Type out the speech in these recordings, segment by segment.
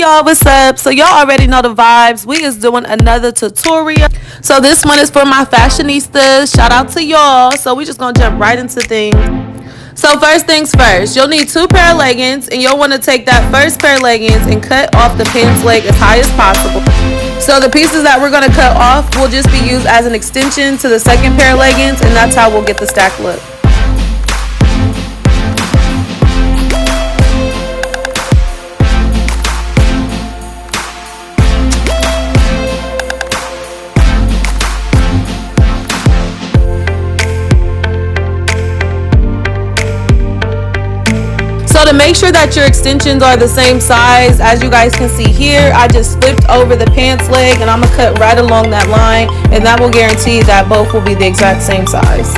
y'all, what's up? So y'all already know the vibes. We is doing another tutorial. So this one is for my fashionistas. Shout out to y'all. So we just gonna jump right into things. So first things first, you'll need 2 pair of leggings, and you'll want to take that first pair of leggings and cut off the pants leg as high as possible. So the pieces that we're gonna cut off will just be used as an extension to the second pair of leggings, and that's how we'll get the stack look. So to make sure that your extensions are the same size, as you guys can see here, I just flipped over the pants leg and I'm gonna cut right along that line, and that will guarantee that both will be the exact same size.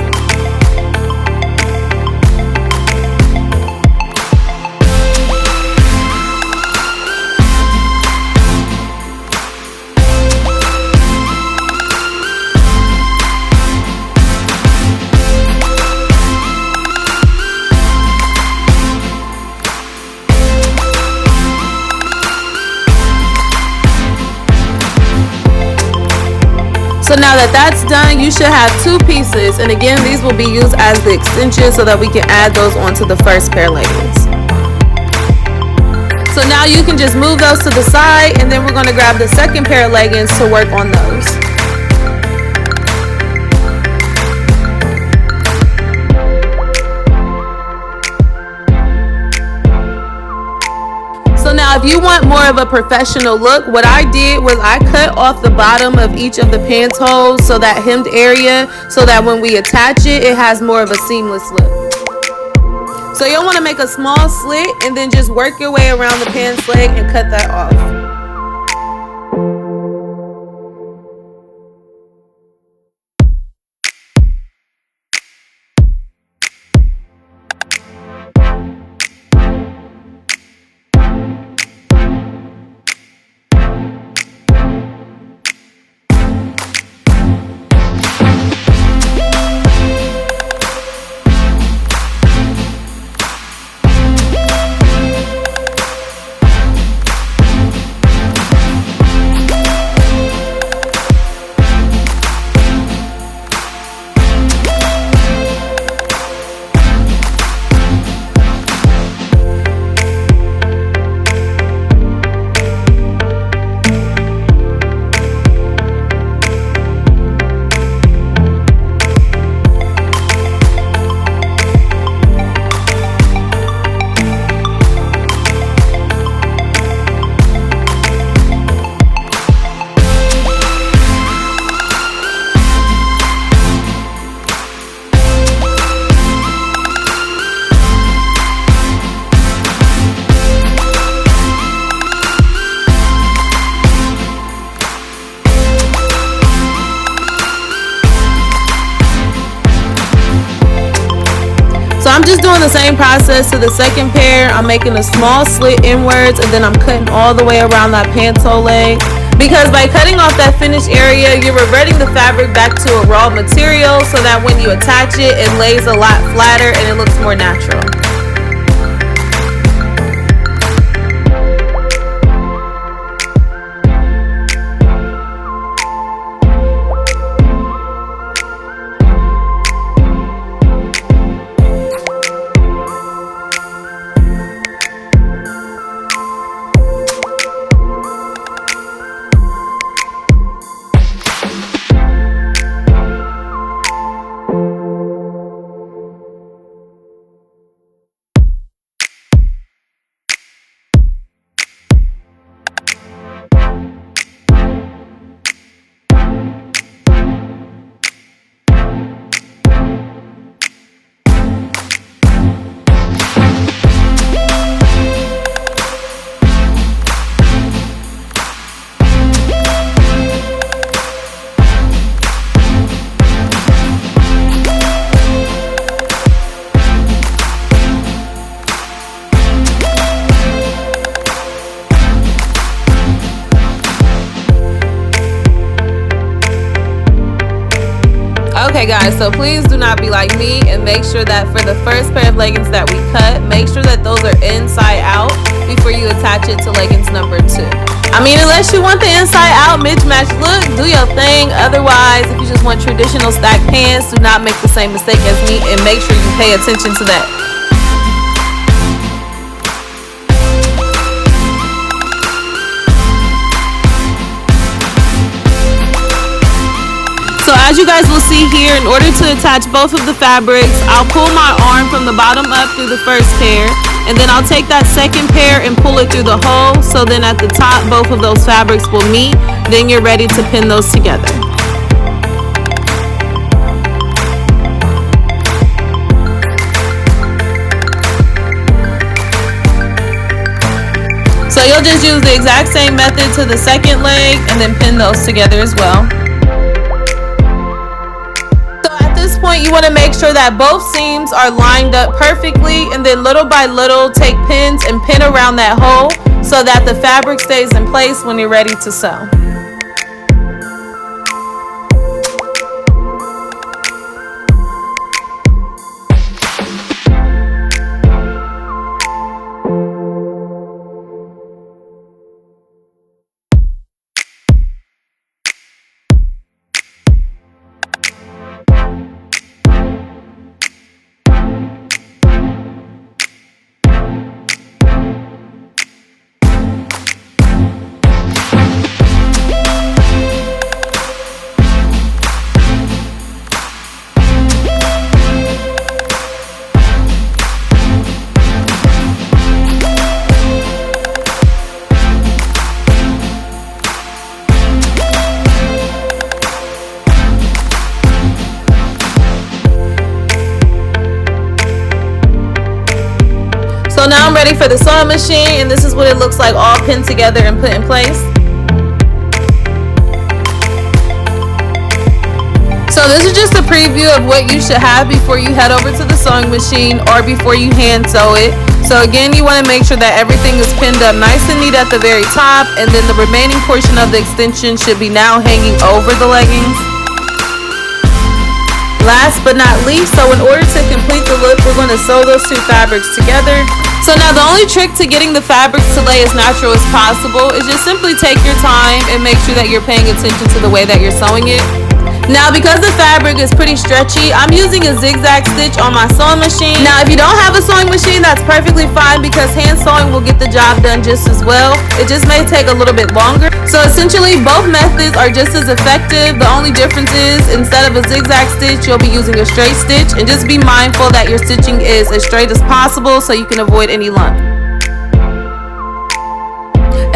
So now that that's done, you should have 2 pieces, and again, these will be used as the extensions so that we can add those onto the first pair of leggings. So now you can just move those to the side, and then we're going to grab the second pair of leggings to work on those. So now if you want more of a professional look, what I did was I cut off the bottom of each of the pants holes, so that hemmed area, so that when we attach it, it has more of a seamless look. So you'll want to make a small slit and then just work your way around the pants leg and cut that off. So I'm just doing the same process to the second pair. I'm making a small slit inwards, and then I'm cutting all the way around that pants hole leg. Because by cutting off that finished area, you're reverting the fabric back to a raw material, so that when you attach it, it lays a lot flatter and it looks more natural. Okay guys, so please do not be like me and make sure that for the first pair of leggings that we cut, make sure that those are inside out before you attach it to leggings number 2. I mean, unless you want the inside out mismatch look, do your thing. Otherwise, if you just want traditional stacked pants, do not make the same mistake as me and make sure you pay attention to that. So as you guys will see here, in order to attach both of the fabrics, I'll pull my arm from the bottom up through the first pair, and then I'll take that second pair and pull it through the hole, so then at the top both of those fabrics will meet. Then you're ready to pin those together. So you'll just use the exact same method to the second leg and then pin those together as well. Point, you want to make sure that both seams are lined up perfectly, and then little by little take pins and pin around that hole so that the fabric stays in place when you're ready to sew. So now I'm ready for the sewing machine, and this is what it looks like all pinned together and put in place. So this is just a preview of what you should have before you head over to the sewing machine or before you hand sew it. So again, you want to make sure that everything is pinned up nice and neat at the very top, and then the remaining portion of the extension should be now hanging over the leggings. Last but not least, so in order to complete the look, we're going to sew those two fabrics together. So now the only trick to getting the fabrics to lay as natural as possible is just simply take your time and make sure that you're paying attention to the way that you're sewing it. Now because the fabric is pretty stretchy, I'm using a zigzag stitch on my sewing machine. Now if you don't have a sewing machine, that's perfectly fine because hand sewing will get the job done just as well. It just may take a little bit longer. So essentially both methods are just as effective. The only difference is instead of a zigzag stitch, you'll be using a straight stitch, and just be mindful that your stitching is as straight as possible so you can avoid any lump.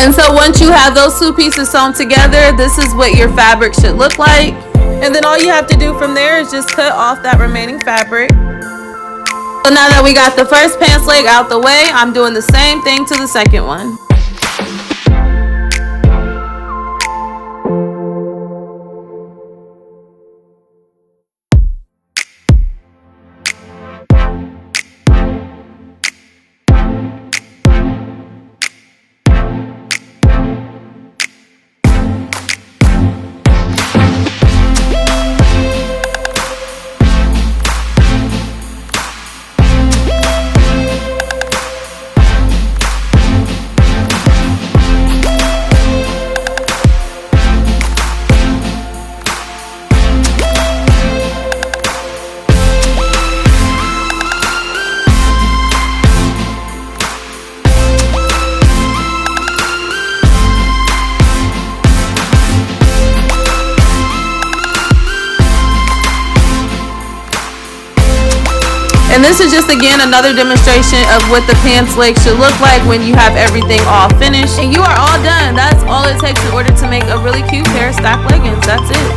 And so once you have those two pieces sewn together, this is what your fabric should look like. And then all you have to do from there is just cut off that remaining fabric. So now that we got the first pants leg out the way, I'm doing the same thing to the second one. And this is just again another demonstration of what the pants leg should look like when you have everything all finished. And you are all done. That's all it takes in order to make a really cute pair of stacked leggings. That's it.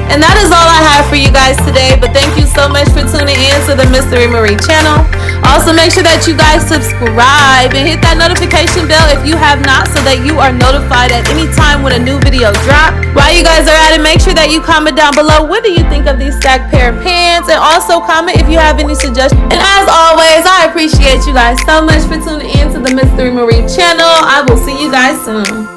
And that is all I have for you guys today, but thank you so much for tuning in to the Mystery Marie channel. Also make sure that you guys subscribe and hit that notification bell if you have not, so that you are notified at any time when a new video drops. While you guys are at it, make sure that you comment down below, what do you think of these stacked pair of pants, and also comment if you have any suggestions. And as always, I appreciate you guys so much for tuning in to the Mystery Marie channel. I will see you guys soon.